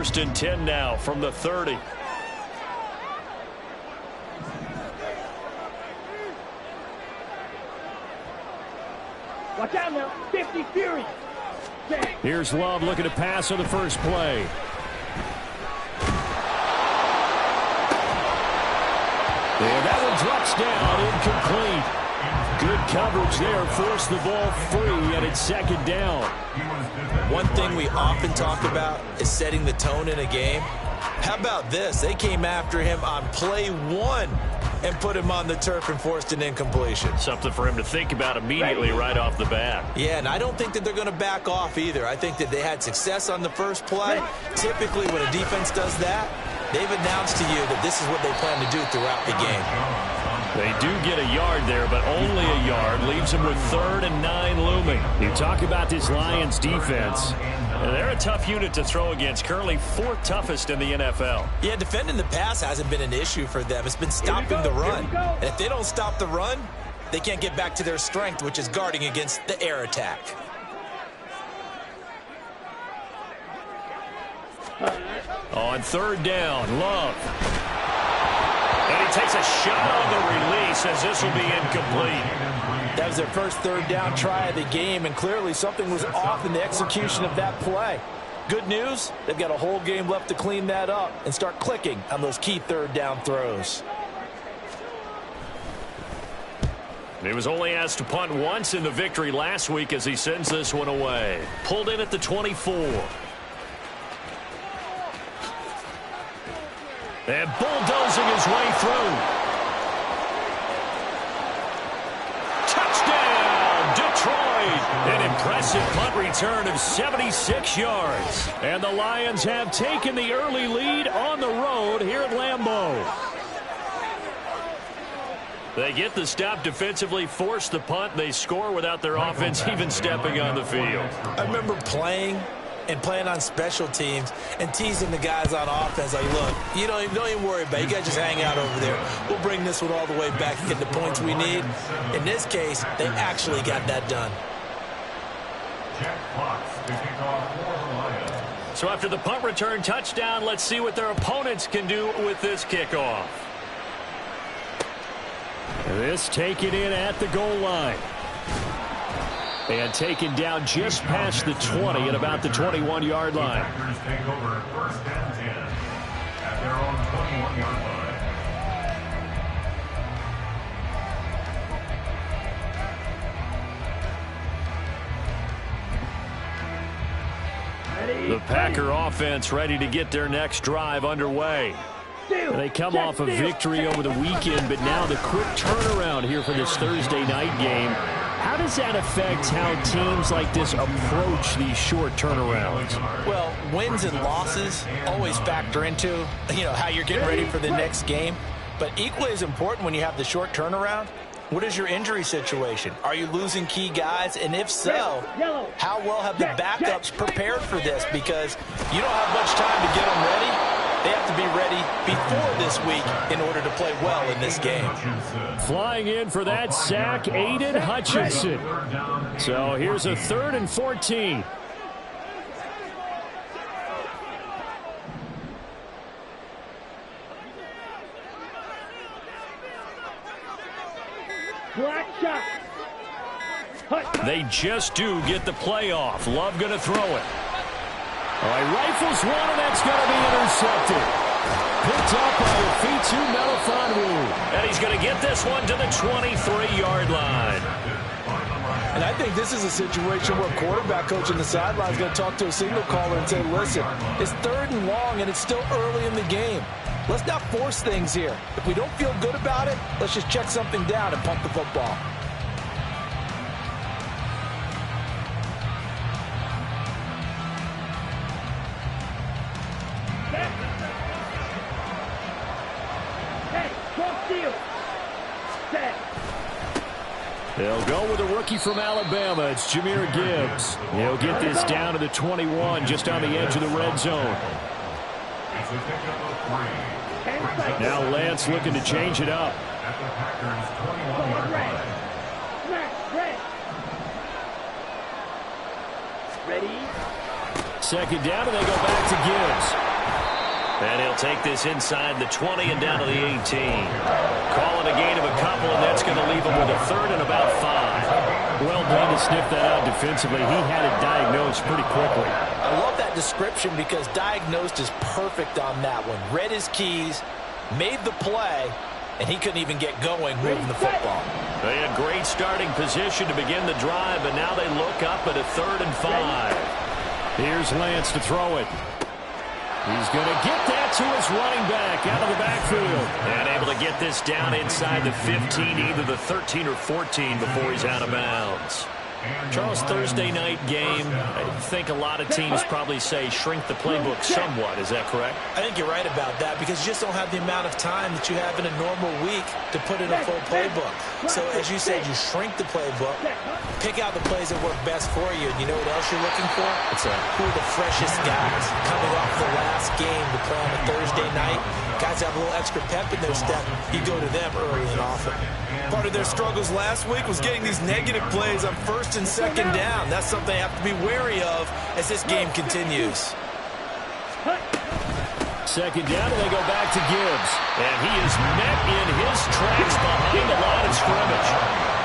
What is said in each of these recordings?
First and 10 now from the 30. Watch out now, 50 Fury. Here's Love looking to pass on the first play. And that one drops down, incomplete. Good coverage there, forced the ball free, and it's second down. One thing we often talk about is setting the tone in a game. How about this? They came after him on play one and put him on the turf and forced an incompletion. Something for him to think about immediately right off the bat. Yeah, and I don't think that they're going to back off either. I think that they had success on the first play. Typically, when a defense does that, they've announced to you that this is what they plan to do throughout the game. They do get a yard there, but only a yard. Leaves them with 3rd and 9 looming. You talk about this Lions defense. They're a tough unit to throw against. Currently 4th toughest in the NFL. Yeah, defending the pass hasn't been an issue for them. It's been stopping the run. And if they don't stop the run, they can't get back to their strength, which is guarding against the air attack. On 3rd down, Love. And he takes a shot on the release as this will be incomplete. That was their first 3rd down try of the game, and clearly something was off in the execution of that play. Good news, they've got a whole game left to clean that up and start clicking on those key 3rd down throws. He was only asked to punt once in the victory last week as he sends this one away. Pulled in at the 24. And bulldozing his way through. Touchdown, Detroit! An impressive punt return of 76 yards. And the Lions have taken the early lead on the road here at Lambeau. They get the stop defensively, force the punt. They score without their offense even stepping on the field. I remember playing on special teams and teasing the guys on offense like, look, you don't even worry about it. You guys just hang out over there. We'll bring this one all the way back and get the points we need. In this case, they actually got that done. So after the punt return touchdown, let's see what their opponents can do with this kickoff. This taken in at the goal line. And taken down just past the 20 at about the 21-yard line. Take over 1st and 10 at their own 21-yard line. The Packer offense ready to get their next drive underway. They come off a victory over the weekend, but now the quick turnaround here for this Thursday night game. How does that affect how teams like this approach these short turnarounds? Well, wins and losses always factor into, how you're getting ready for the next game. But equally as important when you have the short turnaround, what is your injury situation? Are you losing key guys? And if so, how well have the backups prepared for this? Because you don't have much time to get them ready. They have to be ready before this week in order to play well in this game. Flying in for that sack, Aiden Hutchinson. So here's a 3rd and 14. Black shot. They just do get the play off. Love going to throw it. All right, rifles one, and that's going to be intercepted. Picked up by Fitu Melifonwu. And he's going to get this one to the 23-yard line. And I think this is a situation where quarterback coach on the sideline is going to talk to a signal caller and say, listen, it's 3rd and long, and it's still early in the game. Let's not force things here. If we don't feel good about it, let's just check something down and punt the football. They'll go with a rookie from Alabama. It's Jahmyr Gibbs. He'll get this down to the 21, just on the edge of the red zone. Now Lance looking to change it up. Ready? Second down, and they go back to Gibbs. And he'll take this inside the 20 and down to the 18. Calling a gain of a couple, and that's going to leave him with a third and about 5. Well done to sniff that out defensively. He had it diagnosed pretty quickly. I love that description because diagnosed is perfect on that one. Read his keys, made the play, and he couldn't even get going moving the football. They had great starting position to begin the drive, but now they look up at a 3rd and 5. Here's Lance to throw it. He's going to get that to his running back out of the backfield. And able to get this down inside the 15, either the 13 or 14 before he's out of bounds. Charles, Thursday night game, I think a lot of teams probably say shrink the playbook somewhat. Is that correct? I think you're right about that because you just don't have the amount of time that you have in a normal week to put in a full playbook. So as you said, you shrink the playbook, pick out the plays that work best for you. And you know what else you're looking for? What's that? Who are the freshest guys coming off the last game to play on a Thursday night? Guys have a little extra pep in their step. You go to them early and often. Part of their struggles last week was getting these negative plays on 1st and 2nd down. That's something they have to be wary of as this game continues. 2nd down, and they go back to Gibbs. And he is met in his tracks behind the line of scrimmage.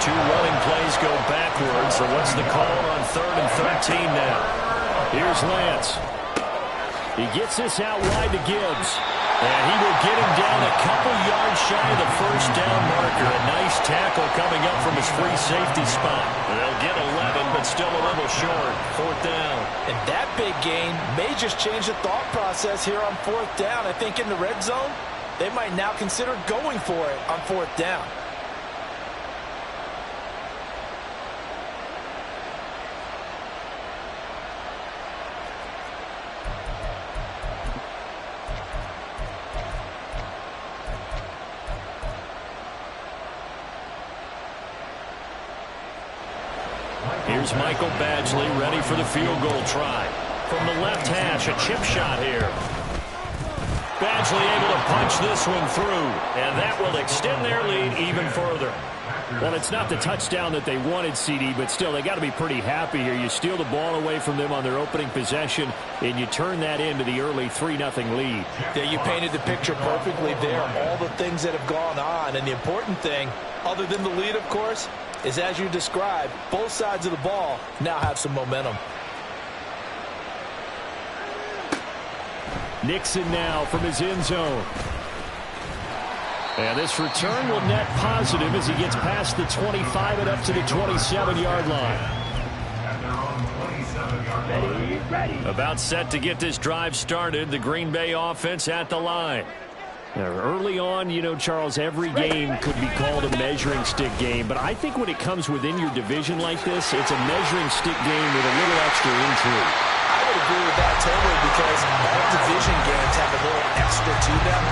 2 running plays go backwards. So what's the call on 3rd and 13 now? Here's Lance. He gets this out wide to Gibbs. And he will get him down a couple yards shy of the 1st down marker. A nice tackle coming up from his free safety spot. They'll get 11, but still a little short. 4th down. And that big gain may just change the thought process here on 4th down. I think in the red zone, they might now consider going for it on 4th down. Here's Michael Badgley ready for the field goal try. From the left hash, a chip shot here. Badgley able to punch this one through, and that will extend their lead even further. Well, it's not the touchdown that they wanted, CD, but still, they got to be pretty happy here. You steal the ball away from them on their opening possession, and you turn that into the early 3-0 lead. Yeah, you painted the picture perfectly there. All the things that have gone on, and the important thing, other than the lead, of course, is as you described, both sides of the ball now have some momentum. Nixon now from his end zone. And this return will net positive as he gets past the 25 and up to the 27-yard line. About set to get this drive started. The Green Bay offense at the line. Now, early on, you know, Charles, every game could be called a measuring stick game. But I think when it comes within your division like this, it's a measuring stick game with a little extra intrigue. I would agree with that totally because all division games have a little extra to them.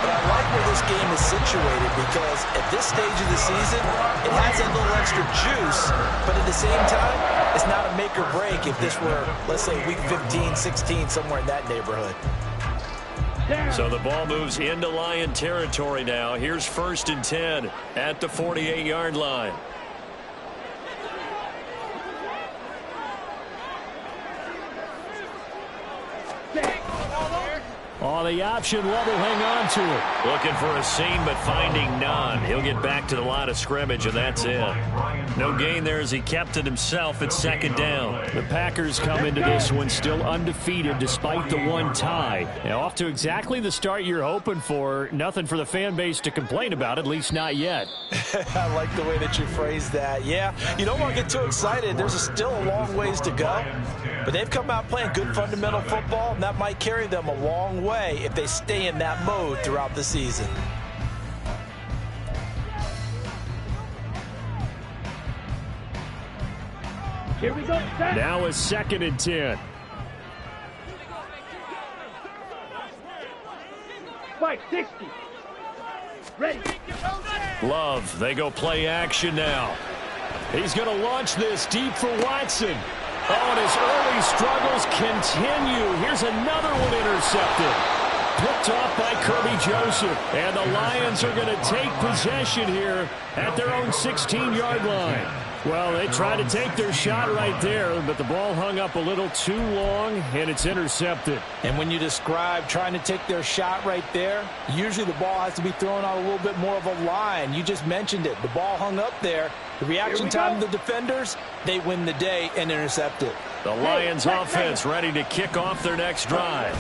But I like where this game is situated because at this stage of the season, it has a little extra juice, but at the same time, it's not a make or break if this were, let's say, week 15, 16, somewhere in that neighborhood. So the ball moves into Lion territory now. Here's 1st and 10 at the 48-yard line. Oh, the option level, hang on to it. Looking for a seam, but finding none. He'll get back to the line of scrimmage, and that's it. No gain there as he kept it himself at 2nd down. The Packers come into this one still undefeated despite the one tie. Now, off to exactly the start you're hoping for. Nothing for the fan base to complain about, at least not yet. I like the way that you phrased that. Yeah, you don't want to get too excited. There's still a long ways to go. But they've come out playing good fundamental football, and that might carry them a long way if they stay in that mode throughout the season. Here we go. Now a 2nd and 10. 560. Ready. Love, they go play action now. He's going to launch this deep for Watson. Oh, and his early struggles continue. Here's another one intercepted. Picked off by Kirby Joseph. And the Lions are going to take possession here at their own 16-yard line. Well, they tried to take their shot right there, but the ball hung up a little too long, and it's intercepted. And when you describe trying to take their shot right there, usually the ball has to be thrown out a little bit more of a line. You just mentioned it. The ball hung up there. The reaction time of the defenders, they win the day and intercept it. The Lions offense ready to kick off their next drive.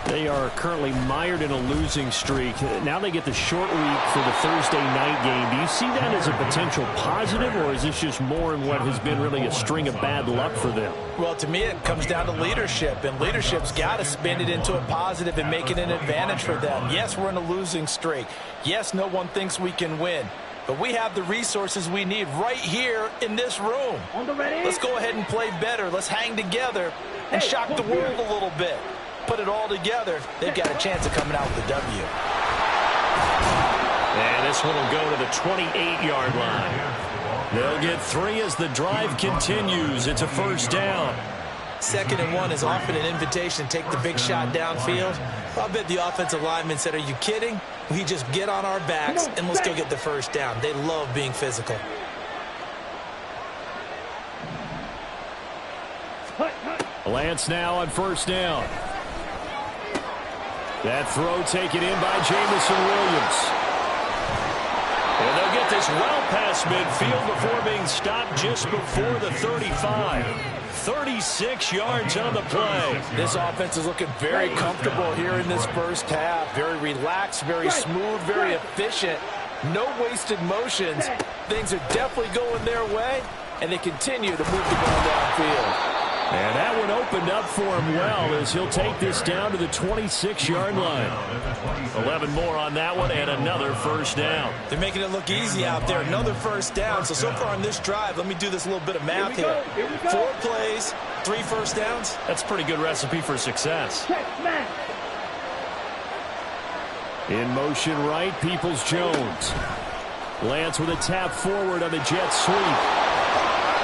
They are currently mired in a losing streak. Now they get the short week for the Thursday night game. Do you see that as a potential positive, or is this just more in what has been really a string of bad luck for them? Well, to me, it comes down to leadership, and leadership's got to spin it into a positive and make it an advantage for them. Yes, we're in a losing streak. Yes, no one thinks we can win. But we have the resources we need right here in this room. Let's go ahead and play better. Let's hang together and shock the world a little bit. Put it all together, they've got a chance of coming out with a W. And this one will go to the 28-yard line. They'll get 3 as the drive continues. It's a first down. 2nd and 1 is often an invitation to take the big shot downfield. I bet the offensive lineman said, are you kidding? We just get on our backs and let's go get the first down. They love being physical. Lance now on first down. That throw taken in by Jamison Williams. And they'll get this well past midfield before being stopped just before the 35. 36 yards on the play. This offense is looking very comfortable here in this first half. Very relaxed, very smooth, very efficient. No wasted motions. Things are definitely going their way, and they continue to move the ball downfield. And that one opened up for him well as he'll take this down to the 26-yard line. 11 more on that one and another first down. They're making it look easy out there. Another first down. So far on this drive, let me do this little bit of math here. 4 plays, 3 first downs. That's a pretty good recipe for success. In motion right, Peoples-Jones. Lance with a tap forward on the jet sweep.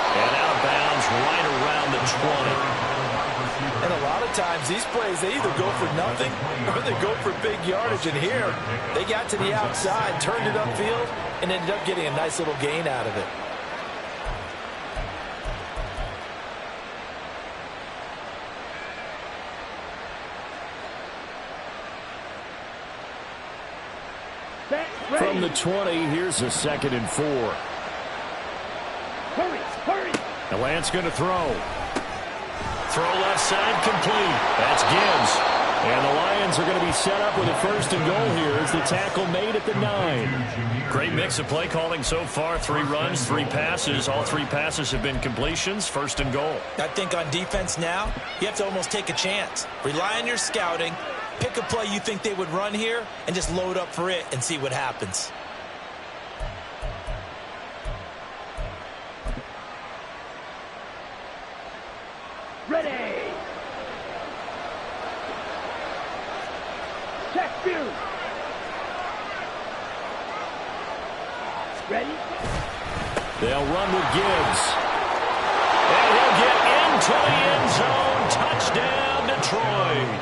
And out of bounds right around the 20. And a lot of times these plays, they either go for nothing or they go for big yardage. And here, they got to the outside, turned it upfield, and ended up getting a nice little gain out of it. From the 20, here's a 2nd and 4. Hurry! And Lance going to throw. Throw left side complete. That's Gibbs. And the Lions are going to be set up with a 1st and goal here as the tackle made at the 9. Great mix of play calling so far. 3 runs, 3 passes. All 3 passes have been completions. 1st and goal. I think on defense now, you have to almost take a chance. Rely on your scouting. Pick a play you think they would run here and just load up for it and see what happens. Ready! Check view! Ready? They'll run with Gibbs. And he'll get into the end zone. Touchdown, Detroit.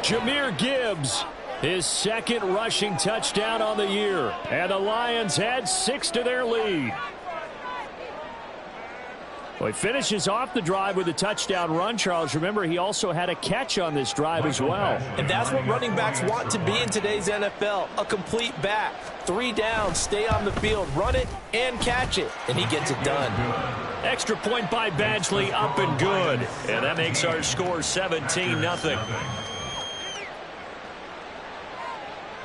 Jahmyr Gibbs, his 2nd rushing touchdown on the year. And the Lions add 6 to their lead. Well, he finishes off the drive with a touchdown run, Charles. Remember, he also had a catch on this drive as well. And that's what running backs want to be in today's NFL, a complete back. 3 downs, stay on the field, run it, and catch it. And he gets it done. Extra point by Badgley, up and good. And that makes our score 17-0.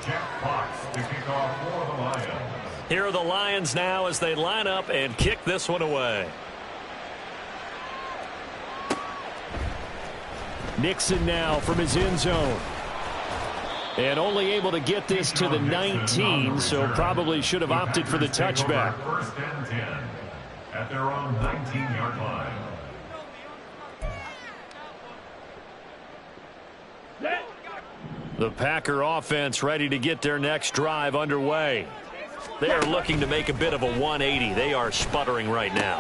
Jack Fox to kick off for the Lions. Here are the Lions now as they line up and kick this one away. Nixon now from his end zone. And only able to get this to the 19, so probably should have opted for the touchback. 1st and 10 at their own 19-yard line. The Packer offense ready to get their next drive underway. They are looking to make a bit of a 180. They are sputtering right now.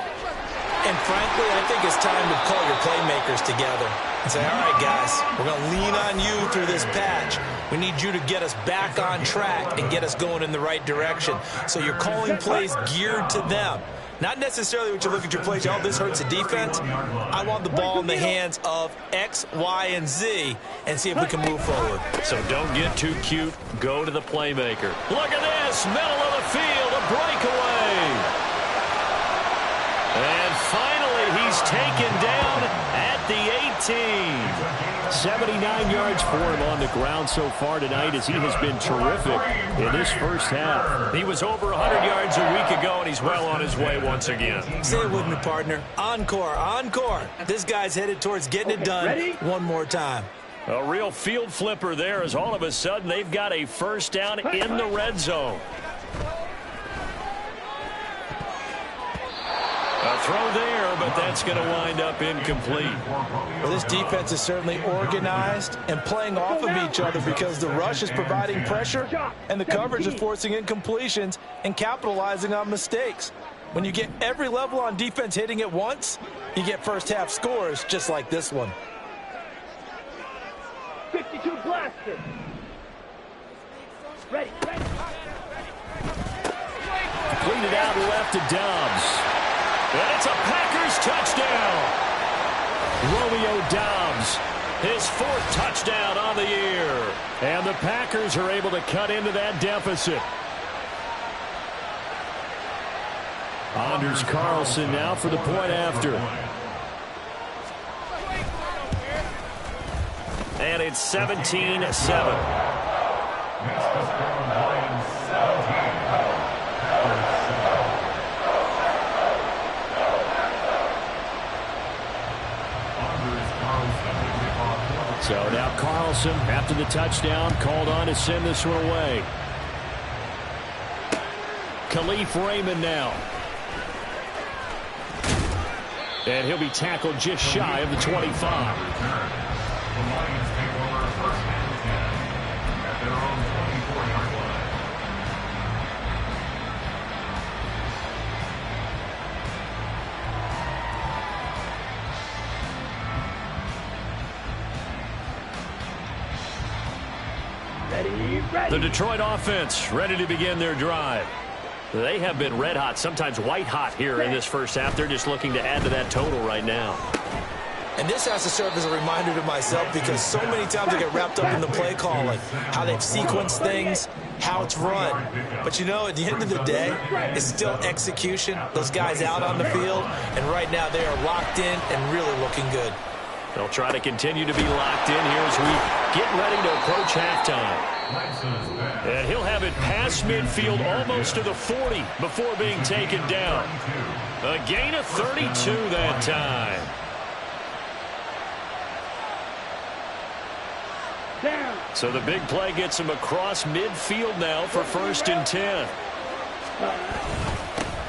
And frankly, I think it's time to call your playmakers together and say, all right, guys, we're going to lean on you through this patch. We need you to get us back on track and get us going in the right direction. So you're calling plays geared to them. Not necessarily what you look at your plays, oh, this hurts the defense. I want the ball in the hands of X, Y, and Z and see if we can move forward. So don't get too cute. Go to the playmaker. Look at this. Middle of the field. A breakaway. And finally, he's taken down at the 18. 79 yards for him on the ground so far tonight as he has been terrific in this first half. He was over 100 yards a week ago, and he's well on his way once again. Say it with me, partner. Encore, encore. This guy's headed towards getting it done one more time. A real field flipper there as all of a sudden they've got a first down in the red zone. A throw there, but that's going to wind up incomplete. Well, this defense is certainly organized and playing off of each other because the rush is providing pressure and the coverage is forcing incompletions and capitalizing on mistakes. When you get every level on defense hitting at once, you get first half scores just like this one. 52 blaster. Ready. Completed out left to Dobbs. And it's a Packers touchdown. Romeo Dobbs, his 4th touchdown on the year. And the Packers are able to cut into that deficit. Anders Carlson now for the point after. And it's 17-7. So now Carlson, after the touchdown, called on to send this one away. Khalif Raymond now. And he'll be tackled just shy of the 25. The Lions take over first and 10 at their own 24-yard line. The Detroit offense ready to begin their drive. They have been red hot, sometimes white hot here in this first half. They're just looking to add to that total right now. And this has to serve as a reminder to myself because so many times I get wrapped up in the play calling, how they've sequenced things, how it's run. But, you know, at the end of the day, it's still execution. Those guys out on the field, and right now they are locked in and really looking good. They'll try to continue to be locked in here as we get ready to approach halftime. And he'll have it past midfield almost to the 40 before being taken down. A gain of 32 that time. So the big play gets him across midfield now for 1st and 10.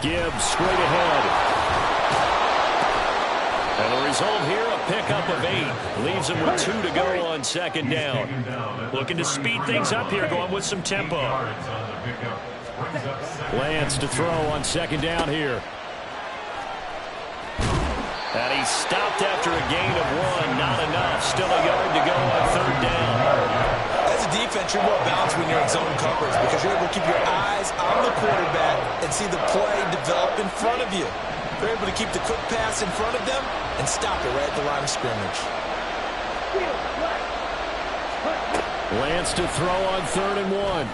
Gibbs straight ahead. And the result here, a pickup of 8. Leaves him with 2 to go on 2nd down. Looking to speed things up here, going with some tempo. Lance to throw on 2nd down here. And he stopped after a gain of 1. Not enough. Still a yard to go on 3rd down. As a defense, you're more balanced when you're in zone coverage because you're able to keep your eyes on the quarterback and see the play develop in front of you. They're able to keep the quick pass in front of them and stop it right at the line of scrimmage. Lance to throw on 3rd and 1.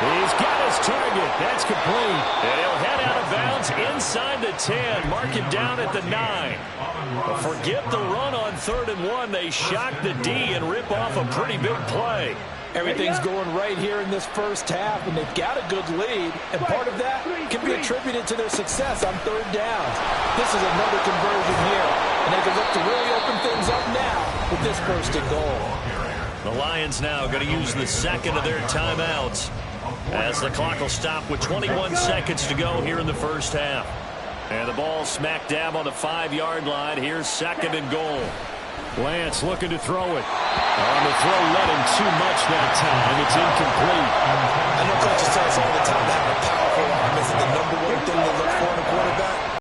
He's got his target. That's complete. And he'll head out of bounds inside the 10. Mark him down at the 9. But forget the run on 3rd and 1. They shock the D and rip off a pretty big play. Everything's going right here in this first half, and they've got a good lead, and part of that can be attributed to their success on 3rd downs. This is another conversion here, and they can look to really open things up now with this 1st and goal. The Lions now going to use the 2nd of their timeouts as the clock will stop with 21 seconds to go here in the first half. And the ball smack dab on the 5-yard line. Here's 2nd and goal. Lance looking to throw it. On the throw, led him too much that time. It's incomplete. I know coaches tell us all the time that having a powerful arm isn't the #1 thing they look for